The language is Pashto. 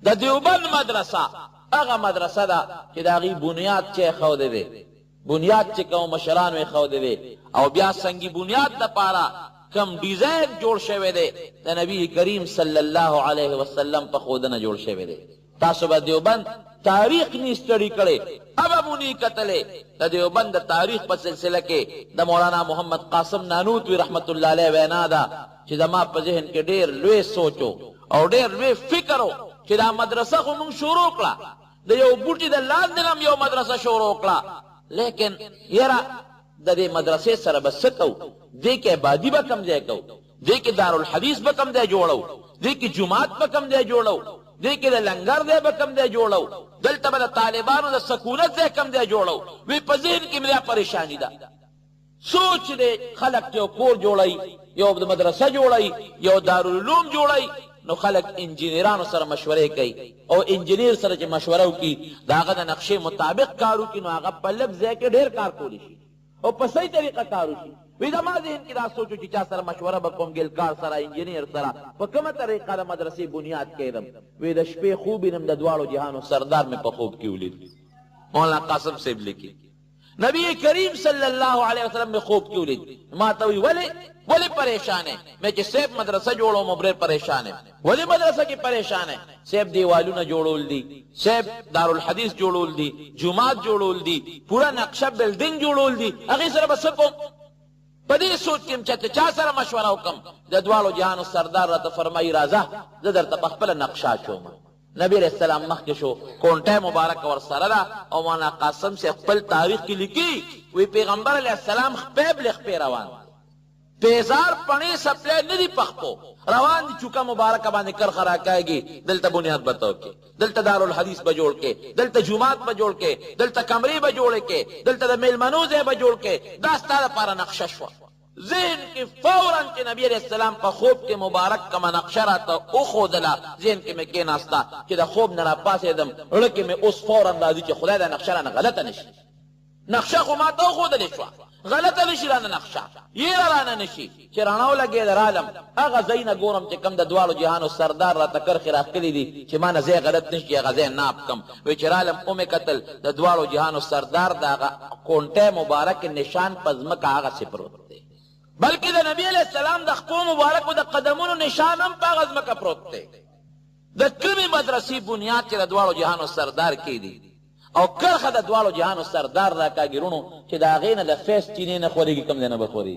د دیوبند مدرسه هغه مدرسه ده چې د هغې بنیاد چې ایښودی دی، بنیاد چې کوم مشرانو ایښودی دی، او بیا سنگي بنیاد دپاره کم ډیزاین جوړ شوی دی د نبی کریم صلی الله علیه وسلم په ښودنه جوړ شوی دی. تاسو به دیوبند تاریخ نی سټډي کړئ، ابه مو نی کتلې د دیوبند د تاریخ په سلسله کې د مولانا محمد قاسم نانوتوي رحمت الله علیه وینا ده چې زما په ذهن کې ډېر لوی سوچو او ډېر لوی فکر و چې دا مدرسه خو موږ شروع کړه، د یو بوټي د لاندې هم یو مدرسه شروع کړه، لیکن یاره د دې مدرسې سره به څه کوو؟ دې کې آبادي به کم ځای کوو، دې کې دارالحدیث به کم ځای جوړو، دې کې جومات به کم ځای جوړو، دې کې د لنګر ځای به کم ځای جوړو، دلته به د طالبانو د سکونت ځای کم ځای جوړو. وی په ذهن کې مې پریشاني ده. سوچ دی خلک یو کور جوړوي، یو مدرسه جوړوي، یو دارالعلوم جوړوي، نو خلک انجینیرانو سره مشورې کوي، او انجینیر سره چې مشوره وکړي د هغه د نقشې مطابق کار وکړي، نو هغه په لږ ځای کې ډېر کار کولی شي او په صحیح طریقه کار وشي. وی زما ذهن کې دا سوچو چې چا سره مشوره به کوم ګلکار سره انجینیر سره په کومه طریقه د مدرسې بنیاد کېدم. وی د شپې خوب وینم د دواړو جهانو سردار مې په خوب کې ولید. مولانا قاسم صاحب لیکي نبی کریم صلی الله علیه وسلم میں خوب کیوں لید. ما تو ولی پریشان ہے میں کہ سیب مدرسہ جوڑو مبرے پریشان ہے. ولی مدرسہ کی پریشان ہے؟ سیب دیوالو نہ جوڑول دی، سیب دارالحدیث جوڑول دی، جماعت جوڑول دی، پورا نقشہ بلڈنگ جوڑول دی. اگی سر بس کو پدی سوچ کیم چاہتے چا سر مشورہ حکم جدوالو جہانو سردار رات فرمائی رازا زدر تپخپل نقشہ چوما. نبی علیہ السلام مخ کے شو کونٹے مبارک ور سردا او مولانا قاسم سے خپل تاریخ کی لکھی وی پیغمبر علیہ السلام خپیب لخ پی روان پیزار پڑی سپلے ندی پخپو روان دی چکا مبارک باندې کر خرا کائے گی. دلتا بنیاد بتاو کے، دلتا دارالحدیث بجوڑ کے، دلتا جماعت بجوڑ کے، دلتا کمری بجوڑ کے، دلتا دا میل منوزے بجوڑ کے، داستا دا پارا نقشہ شوا. ذہن کی فوراً کہ نبی علیہ السلام کا خوب کے مبارک کما نقشہ راتا او خودلا ذہن کے میں کے ناستا کہ دا خوب نرا پاس ایدم رکی میں اس فوراً راضی کہ خدا دا نقشہ رانا غلطا نشی، نقشہ خماتا او خود نشوا غلطا نشی رانا نقشہ یہ رانا نشی چی راناو لگے در عالم اگا زین گورم چی کم دا دوالو جہانو سردار راتا کر خراخ کلی دی چی مانا زی غلط نشی اگا زی ناب کم وی چی رالم اومی قتل دا دوالو جہانو سردار دا اگا کونٹے مبارک نشان پزمک آگا سپروت دے، بلکہ دا نبی علیہ السلام دا خپو مبارک و دا قدمون و نشان ہم پاغذ مکا پروت تے. دا کمی مدرسی بنیاد چی دا دوالو جہانو سردار کی دی او کرخ دا دوالو جہانو سردار را کا گرونو چی دا غین دا فیس چینی نخوری گی کم دینا بخوری.